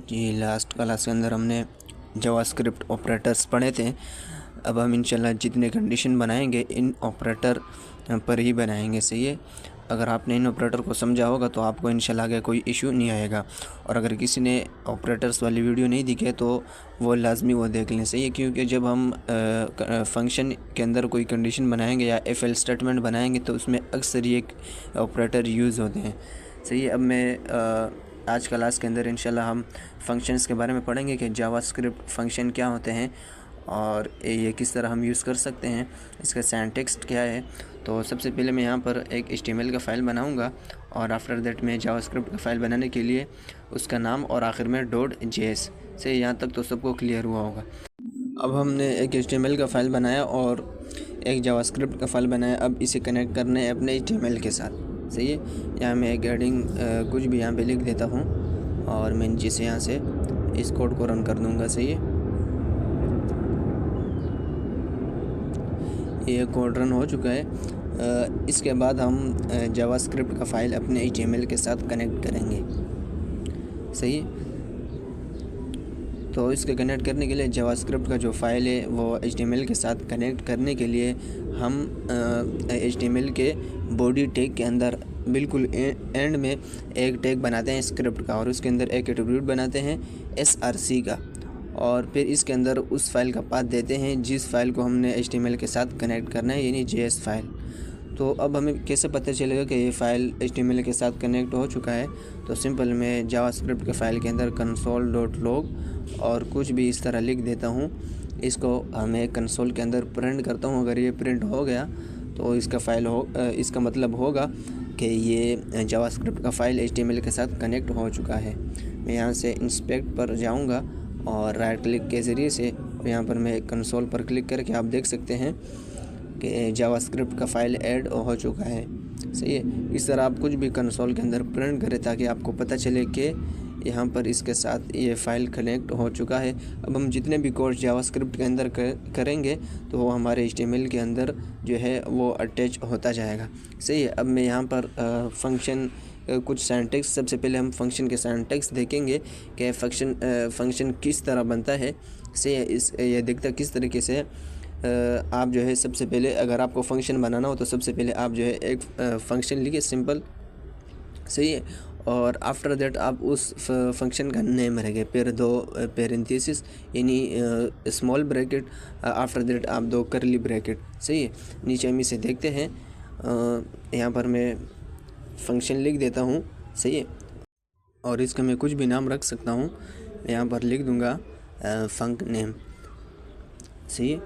जी, last class के अंदर हमने जावास्क्रिप्ट ऑपरेटर्स पढ़े थे। अब हम इंशाल्लाह जितने कंडीशन बनाएंगे इन ऑपरेटर पर ही बनाएंगे। सही है। अगर आपने इन ऑपरेटर को समझा होगा तो आपको इंशाल्लाह आगे कोई इशू नहीं आएगा। और अगर किसी ने ऑपरेटर्स वाली वीडियो नहीं दिखे तो वो लाजमी वो देख लें। सही है, क्योंकि जब हम फंक्शन के अंदर कोई कंडीशन बनाएंगे या एफ एल स्टेटमेंट बनाएंगे तो उसमें अक्सर ये ऑपरेटर यूज़ होते हैं। सही है। अब मैं आज क्लास के अंदर इंशाल्लाह हम फंक्शंस के बारे में पढ़ेंगे कि जावास्क्रिप्ट फंक्शन क्या होते हैं और ये किस तरह हम यूज़ कर सकते हैं, इसका सिंटैक्स क्या है। तो सबसे पहले मैं यहाँ पर एक HTML का फ़ाइल बनाऊँगा और आफ्टर दैट मैं जावास्क्रिप्ट का फ़ाइल बनाने के लिए उसका नाम और आखिर में .js से, यहाँ तक तो सबको क्लियर हुआ होगा। अब हमने एक HTML का फ़ाइल बनाया और एक जावास्क्रिप्ट का फ़ाइल बनाया। अब इसे कनेक्ट करना है अपने HTML के साथ। सही है। यहाँ मैं एक हेडिंग कुछ भी यहाँ पे लिख देता हूँ और मैं नीचे से यहाँ से इस कोड को रन कर दूँगा। सही है। ये कोड रन हो चुका है। इसके बाद हम जावास्क्रिप्ट का फ़ाइल अपने HTML के साथ कनेक्ट करेंगे। सही है। तो इसके कनेक्ट करने के लिए जावास्क्रिप्ट का जो फ़ाइल है वो HTML के साथ कनेक्ट करने के लिए हम HTML के बॉडी टैग के अंदर बिल्कुल एंड में एक टैग बनाते हैं स्क्रिप्ट का और उसके अंदर एक एट्रीब्यूट बनाते हैं src का और फिर इसके अंदर उस फाइल का पाथ देते हैं जिस फाइल को हमने HTML के साथ कनेक्ट करना है, यानी JS फाइल। तो अब हमें कैसे पता चलेगा कि ये फ़ाइल HTML के साथ कनेक्ट हो चुका है? तो सिंपल मैं जावास्क्रिप्ट के फ़ाइल के अंदर console.log और कुछ भी इस तरह लिख देता हूँ। इसको हमें कंसोल के अंदर प्रिंट करता हूँ। अगर ये प्रिंट हो गया तो इसका मतलब होगा कि ये जावास्क्रिप्ट का फ़ाइल HTML के साथ कनेक्ट हो चुका है। मैं यहाँ से इंस्पेक्ट पर जाऊँगा और राइट क्लिक के ज़रिए से यहाँ पर मैं कंसोल पर क्लिक करके आप देख सकते हैं कि जावास्क्रिप्ट का फ़ाइल ऐड हो चुका है। सही है। इस तरह आप कुछ भी कंसोल के अंदर प्रिंट करें ताकि आपको पता चले कि यहाँ पर इसके साथ ये फ़ाइल कनेक्ट हो चुका है। अब हम जितने भी कोड जावास्क्रिप्ट के अंदर करेंगे तो वो हमारे HTML के अंदर जो है वो अटैच होता जाएगा। सही है। अब मैं यहाँ पर फंक्शन कुछ सिंटैक्स, सबसे पहले हम फंक्शन के सिंटैक्स देखेंगे कि फंक्शन किस तरह बनता है। सही है। ये दिखता किस तरीके से आप जो है सबसे पहले अगर आपको फंक्शन बनाना हो तो सबसे पहले आप जो है एक फंक्शन लिखिए सिंपल। सही है। और आफ्टर दैट आप उस फंक्शन का नेम रखें, फिर दो पेरेंथेसिस यानी स्मॉल ब्रैकेट, आफ्टर दैट आप दो करली ब्रैकेट। सही है। नीचे हम इसे देखते हैं। यहाँ पर मैं फंक्शन लिख देता हूँ। सही है। और इसका मैं कुछ भी नाम रख सकता हूँ। यहाँ पर लिख दूँगा फंक नेम। सही है।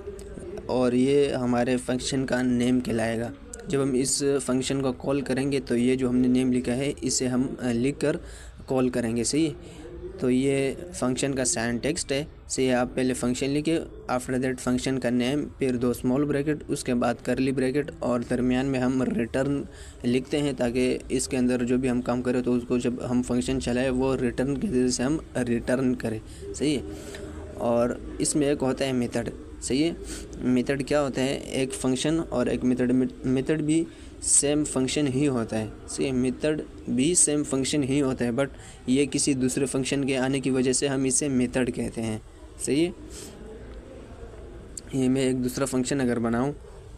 और ये हमारे फंक्शन का नेम कहलाएगा। जब हम इस फंक्शन को कॉल करेंगे तो ये जो हमने नेम लिखा है इसे हम लिख कर कॉल करेंगे। सही है। तो ये फंक्शन का सिंटैक्स है। सही है। आप पहले फंक्शन लिखिए, आफ्टर दैट फंक्शन का नेम, फिर दो स्मॉल ब्रैकेट, उसके बाद करली ब्रैकेट और दरमियान में हम रिटर्न लिखते हैं ताकि इसके अंदर जो भी हम काम करें तो उसको जब हम फंक्शन चलाए वो रिटर्न के जरिए से हम रिटर्न करें। सही है। और इसमें एक होता है मेथड। सही है। मेथड क्या होता है? एक फंक्शन और एक मेथड भी सेम फंक्शन ही होता है। सही, मेथड भी सेम फंक्शन ही होता है, बट ये किसी दूसरे फंक्शन के आने की वजह से हम इसे मेथड कहते हैं। सही है। ये मैं एक दूसरा फंक्शन अगर बनाऊं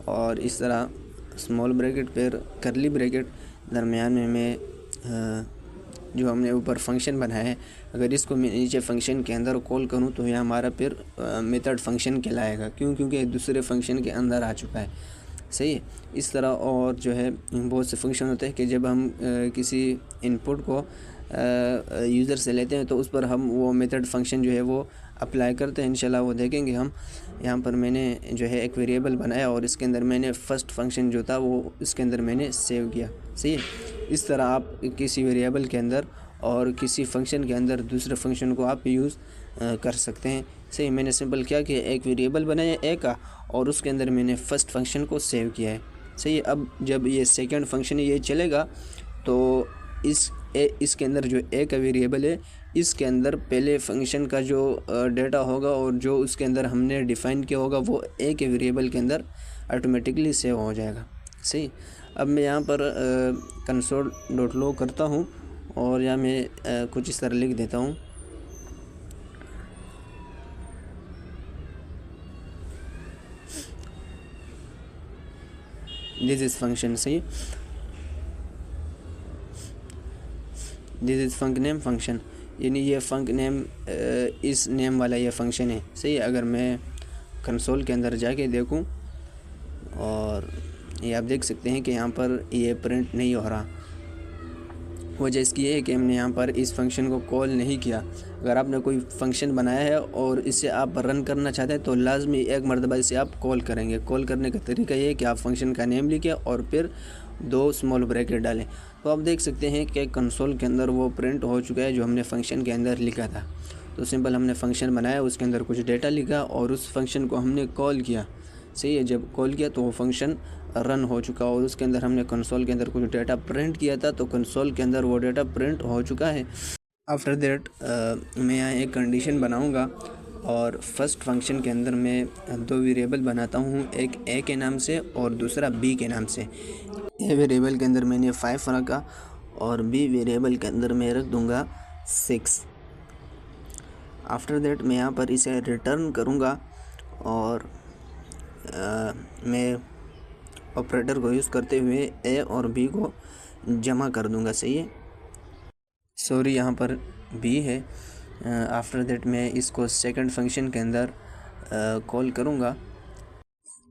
और इस तरह स्मॉल ब्रैकेट फिर करली ब्रैकेट, दरमियान में मैं जो हमने ऊपर फंक्शन बनाया है अगर इसको मैं नीचे फंक्शन के अंदर कॉल करूं तो यह हमारा फिर मेथड फंक्शन कहलाएगा। क्योंकि दूसरे फंक्शन के अंदर आ चुका है। सही है। इस तरह और जो है बहुत से फंक्शन होते हैं कि जब हम किसी इनपुट को यूज़र से लेते हैं तो उस पर हम वो मेथड फंक्शन जो है वो अप्लाई करते हैं। इंशाल्लाह वो देखेंगे हम। यहाँ पर मैंने जो है एक वेरिएबल बनाया और इसके अंदर मैंने फ़र्स्ट फंक्शन जो था वो इसके अंदर मैंने सेव किया। सही है। इस तरह आप किसी वेरिएबल के अंदर और किसी फंक्शन के अंदर दूसरे फंक्शन को आप यूज़ कर सकते हैं। सही, मैंने सिंपल क्या कि एक वेरिएबल बनाया ए का और उसके अंदर मैंने फ़र्स्ट फंक्शन को सेव किया है। सही है। अब जब ये सेकंड फंक्शन ये चलेगा तो इसके अंदर जो ए का वेरिएबल है इसके अंदर पहले फंक्शन का जो डेटा होगा और जो उसके अंदर हमने डिफ़ाइन किया होगा वो ए के वेरिएबल के अंदर ऑटोमेटिकली सेव हो जाएगा। सही। अब मैं यहाँ पर console.log करता हूँ और यहाँ मैं कुछ इस तरह लिख देता हूँ दिस इज़ फंक्शन, सही। This is funk name function, यानी ये फंक नेम इस नेम वाला ये फंक्शन है, सही। अगर मैं कंसोल के अंदर जाके देखूं और ये आप देख सकते हैं कि यहाँ पर ये प्रिंट नहीं हो रहा। वजह इसकी ये है कि हमने यहाँ पर इस फंक्शन को कॉल नहीं किया। अगर आपने कोई फंक्शन बनाया है और इसे आप रन करना चाहते हैं तो लाजमी एक मरतबा इसे आप कॉल करेंगे। कॉल करने का तरीका ये है कि आप फंक्शन का नेम लिखें और फिर 2 स्मॉल ब्रैकेट डालें। तो आप देख सकते हैं कि कंसोल के अंदर वो प्रिंट हो चुका है जो हमने फंक्शन के अंदर लिखा था। तो सिंपल हमने फंक्शन बनाया, उसके अंदर कुछ डेटा लिखा और उस फंक्शन को हमने कॉल किया, सही है। जब कॉल किया तो वो फंक्शन रन हो चुका और उसके अंदर हमने कंसोल के अंदर कुछ डेटा प्रिंट किया था, तो कंसोल के अंदर वो डेटा प्रिंट हो चुका है। आफ्टर दैट मैं यहाँ एक कंडीशन बनाऊँगा और फर्स्ट फंक्शन के अंदर मैं 2 वेरिएबल बनाता हूँ, एक ए के नाम से और दूसरा बी के नाम से। ए वेरिएबल के अंदर मैंने 5 रखा और बी वेरिएबल के अंदर मैं रख दूँगा 6। आफ्टर दैट मैं यहाँ पर इसे रिटर्न करूँगा और मैं ऑपरेटर को यूज़ करते हुए ए और बी को जमा कर दूंगा, सही है। सॉरी, यहाँ पर बी है। आफ्टर दैट मैं इसको सेकंड फंक्शन के अंदर कॉल करूँगा।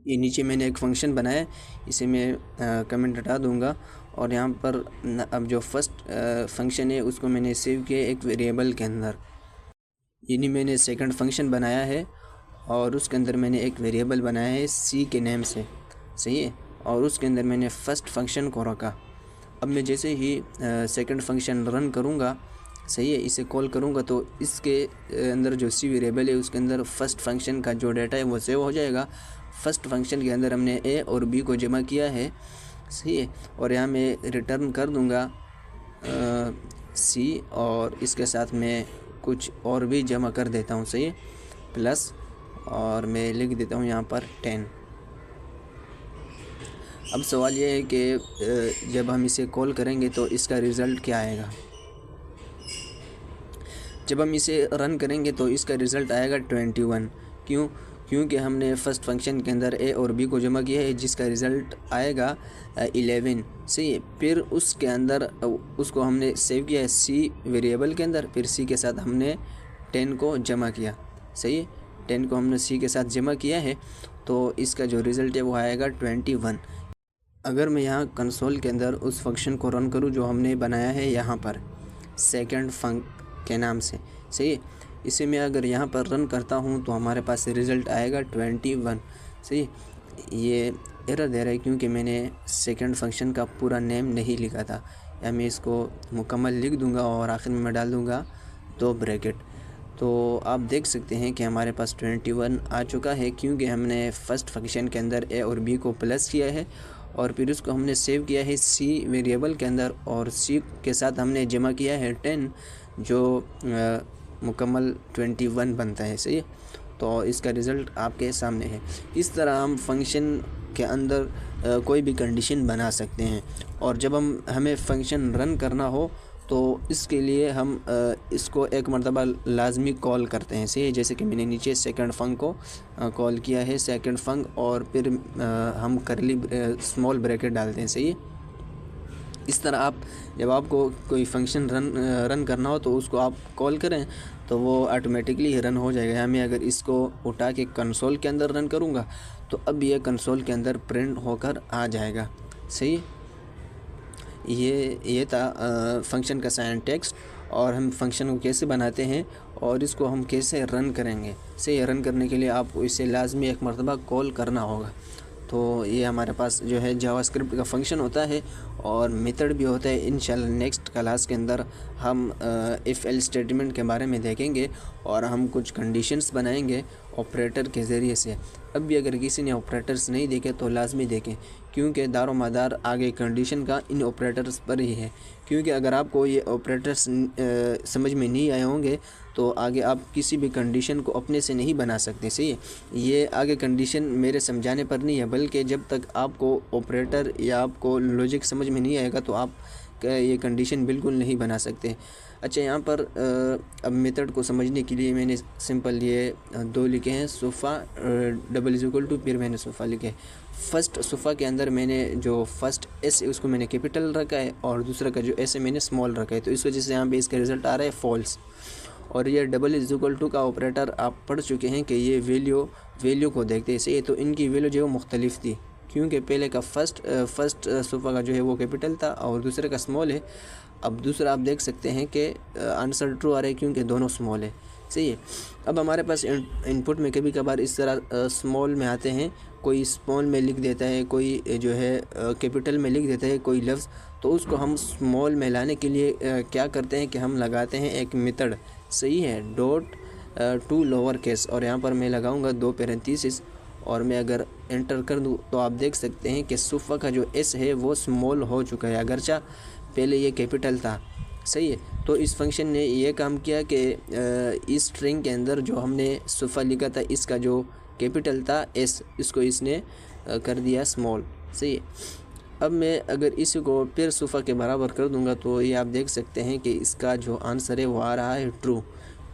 ये नीचे मैंने एक फ़ंक्शन बनाया, इसे मैं कमेंट हटा दूँगा और यहाँ पर अब जो फर्स्ट फंक्शन है उसको मैंने सेव किया एक वेरिएबल के अंदर। यानी मैंने सेकंड फंक्शन बनाया है और उसके अंदर मैंने एक वेरिएबल बनाया है सी के नेम से, सही है। और उसके अंदर मैंने फ़र्स्ट फंक्शन को रखा। अब मैं जैसे ही सेकंड फंक्शन रन करूँगा, सही है, इसे कॉल करूँगा तो इसके अंदर जो सी वेरिएबल है उसके अंदर फर्स्ट फंक्शन का जो डाटा है वो सेव हो जाएगा। फर्स्ट फंक्शन के अंदर हमने ए और बी को जमा किया है, सही है। और यहाँ मैं रिटर्न कर दूँगा सी और इसके साथ मैं कुछ और भी जमा कर देता हूँ, सही है, प्लस, और मैं लिख देता हूँ यहाँ पर 10। अब सवाल ये है कि जब हम इसे कॉल करेंगे तो इसका रिज़ल्ट क्या आएगा। जब हम इसे रन करेंगे तो इसका रिज़ल्ट आएगा 21। क्योंकि हमने फर्स्ट फंक्शन के अंदर ए और बी को जमा किया है जिसका रिज़ल्ट आएगा 11, सही है। फिर उसके अंदर उसको हमने सेव किया है सी वेरिएबल के अंदर, फिर सी के साथ हमने 10 को जमा किया, सही है। 10 को हमने सी के साथ जमा किया है तो इसका जो रिज़ल्ट है वो आएगा 21। अगर मैं यहाँ कंसोल के अंदर उस फंक्शन को रन करूँ जो हमने बनाया है यहाँ पर सेकंड फंक के नाम से, सही है, इसे मैं अगर यहाँ पर रन करता हूँ तो हमारे पास रिज़ल्ट आएगा 21, सही। ये एरर दे रहा है क्योंकि मैंने सेकंड फंक्शन का पूरा नेम नहीं लिखा था। या मैं इसको मुकम्मल लिख दूँगा और आखिर में मैं डाल दूँगा 2 ब्रैकेट। तो आप देख सकते हैं कि हमारे पास 21 आ चुका है क्योंकि हमने फर्स्ट फंक्शन के अंदर ए और बी को प्लस किया है और फिर उसको हमने सेव किया है सी वेरिएबल के अंदर और सी के साथ हमने जमा किया है 10 जो मुकम्मल 21 बनता है, सही है। तो इसका रिज़ल्ट आपके सामने है। इस तरह हम फंक्शन के अंदर कोई भी कंडीशन बना सकते हैं और जब हमें फंक्शन रन करना हो तो इसके लिए हम इसको एक मरतबा लाजमी कॉल करते हैं, सही है। जैसे कि मैंने नीचे सेकंड फंक को कॉल किया है, सेकंड फंक, और फिर हम करली स्मॉल ब्रैकेट डालते हैं, सही है। इस तरह आप जब आपको कोई फंक्शन रन करना हो तो उसको आप कॉल करें तो वो ऑटोमेटिकली रन हो जाएगा। मैं अगर इसको उठा के कंसोल के अंदर रन करूँगा तो अब ये कंसोल के अंदर प्रिंट होकर आ जाएगा, सही। ये था फंक्शन का सिंटैक्स और हम फंक्शन को कैसे बनाते हैं और इसको हम कैसे रन करेंगे, सही। रन करने के लिए आपको इसे लाजमी एक मरतबा कॉल करना होगा। तो ये हमारे पास जो है जावास्क्रिप्ट का फंक्शन होता है और मेथड भी होता है। इंशाल्लाह नेक्स्ट क्लास के अंदर हम इफ़ एल्स स्टेटमेंट के बारे में देखेंगे और हम कुछ कंडीशंस बनाएंगे ऑपरेटर के ज़रिए से। अब भी अगर किसी ने ऑपरेटर्स नहीं देखे तो लाजमी देखें क्योंकि दारो मदार आगे कंडीशन का इन ऑपरेटर्स पर ही है। क्योंकि अगर आपको ये ऑपरेटर्स समझ में नहीं आए होंगे तो आगे आप किसी भी कंडीशन को अपने से नहीं बना सकते, सही है। ये आगे कंडीशन मेरे समझाने पर नहीं है, बल्कि जब तक आपको ऑपरेटर या आपको लॉजिक समझ में नहीं आएगा तो आप ये कंडीशन बिल्कुल नहीं बना सकते। अच्छा, यहाँ पर अब मेथड को समझने के लिए मैंने सिंपल ये 2 लिखे हैं, sofa double is equal to, फिर मैंने सोफ़ा लिखे। फर्स्ट सुफ़ा के अंदर मैंने जो फर्स्ट एस है उसको मैंने कैपिटल रखा है और दूसरा का जो एस है मैंने स्मॉल रखा है, तो इस वजह से यहाँ पे इसका रिज़ल्ट आ रहा है फॉल्स। और ये डबल इज इक्वल टू का ऑपरेटर आप पढ़ चुके हैं कि ये वैल्यू को देखते हैं सही, तो इनकी वैल्यू जो है वो मुख्तलिफ थी, क्योंकि पहले का फर्स्ट सुफ़ा का जो है वो कैपिटल था और दूसरे का स्मॉल है। अब दूसरा आप देख सकते हैं कि आंसर ट्रू आ रहा है क्योंकि दोनों स्मॉल है, सही है। अब हमारे पास इनपुट में कभी कभार इस तरह स्मॉल में आते हैं, कोई स्मॉल में लिख देता है, कोई जो है कैपिटल में लिख देता है कोई लफ्ज़, तो उसको हम स्मॉल में लाने के लिए क्या करते हैं कि हम लगाते हैं एक मेथड, सही है, डॉट टू लोअर केस, और यहाँ पर मैं लगाऊंगा 2 पैरेंथेसिस और मैं अगर एंटर कर दूँ तो आप देख सकते हैं कि सुफ़ा का जो एस है वो स्मॉल हो चुका है, अगरचा पहले ये कैपिटल था, सही है। तो इस फंक्शन ने ये काम किया कि इस स्ट्रिंग के अंदर जो हमने सुफ़ा लिखा था इसका जो कैपिटल था एस, इसको इसने कर दिया स्मॉल, सही है। अब मैं अगर इसी को फिर सुफ़ा के बराबर कर दूंगा तो ये आप देख सकते हैं कि इसका जो आंसर है वो आ रहा है ट्रू,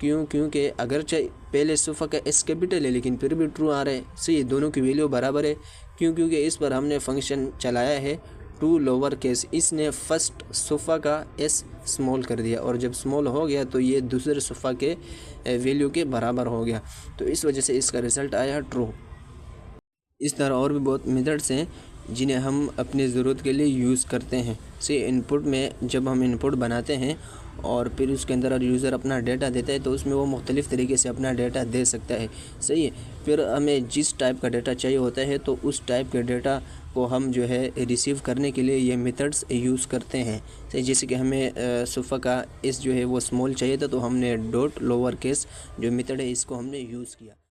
क्योंकि अगरचे पहले सुफ़ा का एस कैपिटल है लेकिन फिर भी ट्रू आ रहा है, सही है, दोनों की वैल्यू बराबर है। क्योंकि इस पर हमने फंक्शन चलाया है टू लोअर केस, इसने फर्स्ट सुफ़ा का एस स्मॉल कर दिया और जब स्मॉल हो गया तो ये दूसरे सुफ़ा के वैल्यू के बराबर हो गया, तो इस वजह से इसका रिज़ल्ट आया ट्रू। इस तरह और भी बहुत मेथड्स हैं जिन्हें हम अपनी ज़रूरत के लिए यूज़ करते हैं। से इनपुट में जब हम इनपुट बनाते हैं और फिर उसके अंदर यूज़र अपना डेटा देता है तो उसमें वो मुख्तलिफ़ तरीके से अपना डेटा दे सकता है, सही है। फिर हमें जिस टाइप का डेटा चाहिए होता है तो उस टाइप के डेटा को हम जो है रिसीव करने के लिए ये मेथड्स यूज़ करते हैं, सही। जैसे कि हमें सुफ़ा का एस जो है वो स्मॉल चाहिए था तो हमने डॉट लोअर केस जो मेथड है इसको हमने यूज़ किया।